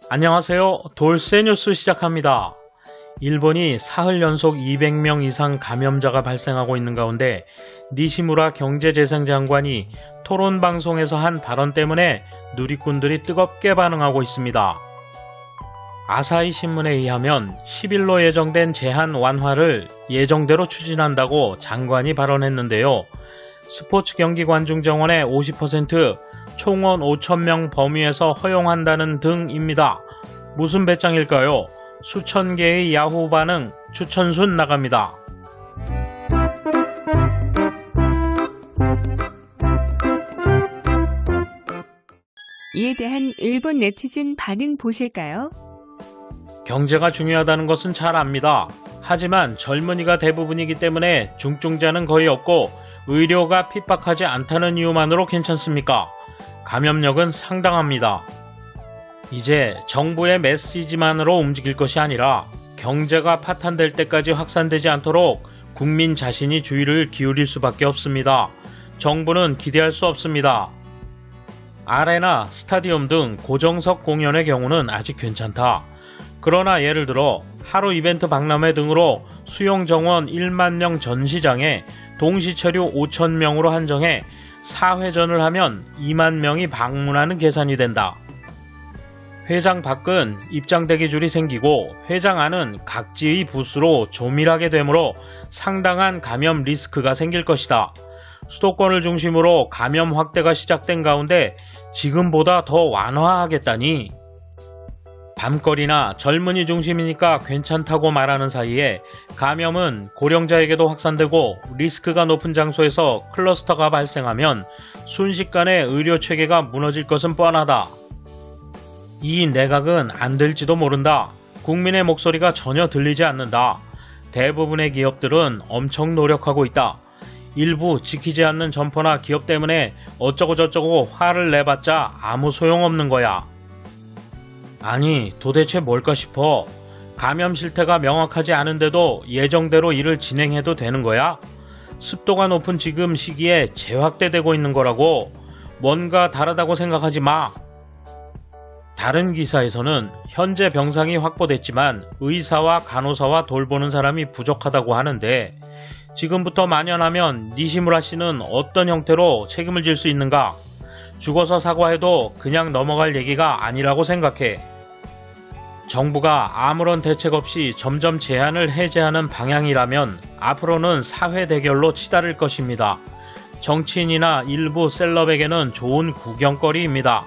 안녕하세요. 돌쇠 뉴스 시작합니다. 일본이 사흘 연속 200명 이상 감염자가 발생하고 있는 가운데 니시무라 경제재생장관이 토론방송에서 한 발언 때문에 누리꾼들이 뜨겁게 반응하고 있습니다. 아사히 신문에 의하면 10일로 예정된 제한 완화를 예정대로 추진한다고 장관이 발언했는데요. 스포츠 경기 관중 정원의 50%, 총원 5,000명 범위에서 허용한다는 등입니다. 무슨 배짱일까요? 수천 개의 야후 반응, 추천순 나갑니다. 이에 대한 일본 네티즌 반응 보실까요? 경제가 중요하다는 것은 잘 압니다. 하지만 젊은이가 대부분이기 때문에 중증자는 거의 없고 의료가 핍박하지 않다는 이유만으로 괜찮습니까? 감염력은 상당합니다. 이제 정부의 메시지만으로 움직일 것이 아니라 경제가 파탄될 때까지 확산되지 않도록 국민 자신이 주의를 기울일 수밖에 없습니다. 정부는 기대할 수 없습니다. 아레나, 스타디움 등 고정석 공연의 경우는 아직 괜찮다. 그러나 예를 들어 하루 이벤트 박람회 등으로 수용 정원 1만 명 전시장에 동시 체류 5,000명으로 한정해 4회전을 하면 2만 명이 방문하는 계산이 된다. 회장 밖은 입장 대기줄이 생기고 회장 안은 각지의 부스로 조밀하게 되므로 상당한 감염 리스크가 생길 것이다. 수도권을 중심으로 감염 확대가 시작된 가운데 지금보다 더 완화하겠다니. 밤거리나 젊은이 중심이니까 괜찮다고 말하는 사이에 감염은 고령자에게도 확산되고 리스크가 높은 장소에서 클러스터가 발생하면 순식간에 의료 체계가 무너질 것은 뻔하다. 이 내각은 안 될지도 모른다. 국민의 목소리가 전혀 들리지 않는다. 대부분의 기업들은 엄청 노력하고 있다. 일부 지키지 않는 점포나 기업 때문에 어쩌고저쩌고 화를 내봤자 아무 소용없는 거야. 아니 도대체 뭘까 싶어. 감염 실태가 명확하지 않은데도 예정대로 일을 진행해도 되는 거야? 습도가 높은 지금 시기에 재확대되고 있는 거라고. 뭔가 다르다고 생각하지 마. 다른 기사에서는 현재 병상이 확보됐지만 의사와 간호사와 돌보는 사람이 부족하다고 하는데 지금부터 만연하면 니시무라 씨는 어떤 형태로 책임을 질 수 있는가? 죽어서 사과해도 그냥 넘어갈 얘기가 아니라고 생각해. 정부가 아무런 대책 없이 점점 제한을 해제하는 방향이라면 앞으로는 사회 대결로 치달을 것입니다. 정치인이나 일부 셀럽에게는 좋은 구경거리입니다.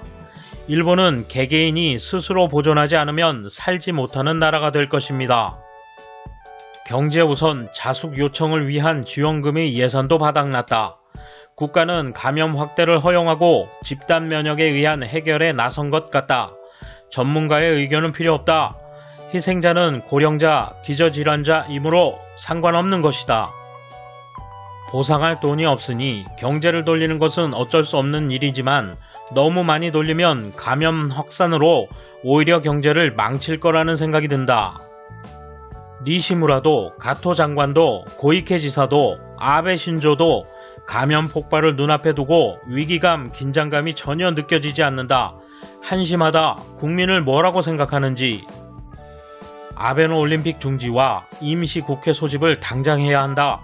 일본은 개개인이 스스로 보존하지 않으면 살지 못하는 나라가 될 것입니다. 경제 우선 자숙 요청을 위한 지원금의 예산도 바닥났다. 국가는 감염 확대를 허용하고 집단 면역에 의한 해결에 나선 것 같다. 전문가의 의견은 필요 없다. 희생자는 고령자, 기저질환자이므로 상관없는 것이다. 보상할 돈이 없으니 경제를 돌리는 것은 어쩔 수 없는 일이지만 너무 많이 돌리면 감염 확산으로 오히려 경제를 망칠 거라는 생각이 든다. 니시무라도 가토 장관도 고이케 지사도 아베 신조도 감염 폭발을 눈앞에 두고 위기감, 긴장감이 전혀 느껴지지 않는다. 한심하다. 국민을 뭐라고 생각하는지. 아베노 올림픽 중지와 임시 국회 소집을 당장 해야 한다.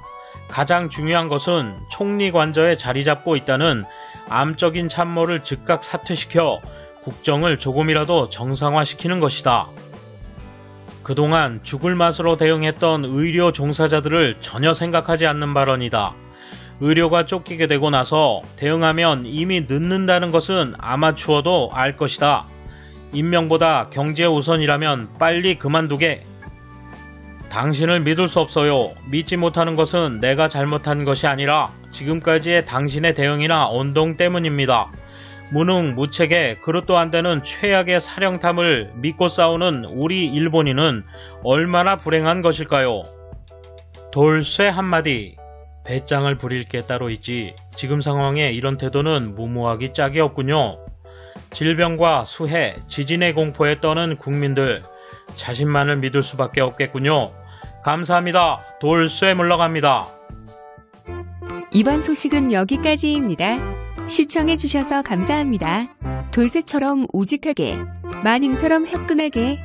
가장 중요한 것은 총리 관저에 자리 잡고 있다는 암적인 참모를 즉각 사퇴시켜 국정을 조금이라도 정상화시키는 것이다. 그동안 죽을 맛으로 대응했던 의료 종사자들을 전혀 생각하지 않는 발언이다. 의료가 쫓기게 되고 나서 대응하면 이미 늦는다는 것은 아마추어도 알 것이다. 인명보다 경제 우선이라면 빨리 그만두게. 당신을 믿을 수 없어요. 믿지 못하는 것은 내가 잘못한 것이 아니라 지금까지의 당신의 대응이나 언동 때문입니다. 무능무책에 그릇도 안 되는 최악의 사령탑을 믿고 싸우는 우리 일본인은 얼마나 불행한 것일까요? 돌쇠 한마디. 배짱을 부릴 게 따로 있지 지금 상황에 이런 태도는 무모하기 짝이 없군요. 질병과 수해, 지진의 공포에 떠는 국민들, 자신만을 믿을 수밖에 없겠군요. 감사합니다. 돌쇠 물러갑니다. 이번 소식은 여기까지입니다. 시청해주셔서 감사합니다. 돌쇠처럼 우직하게, 마님처럼 화끈하게,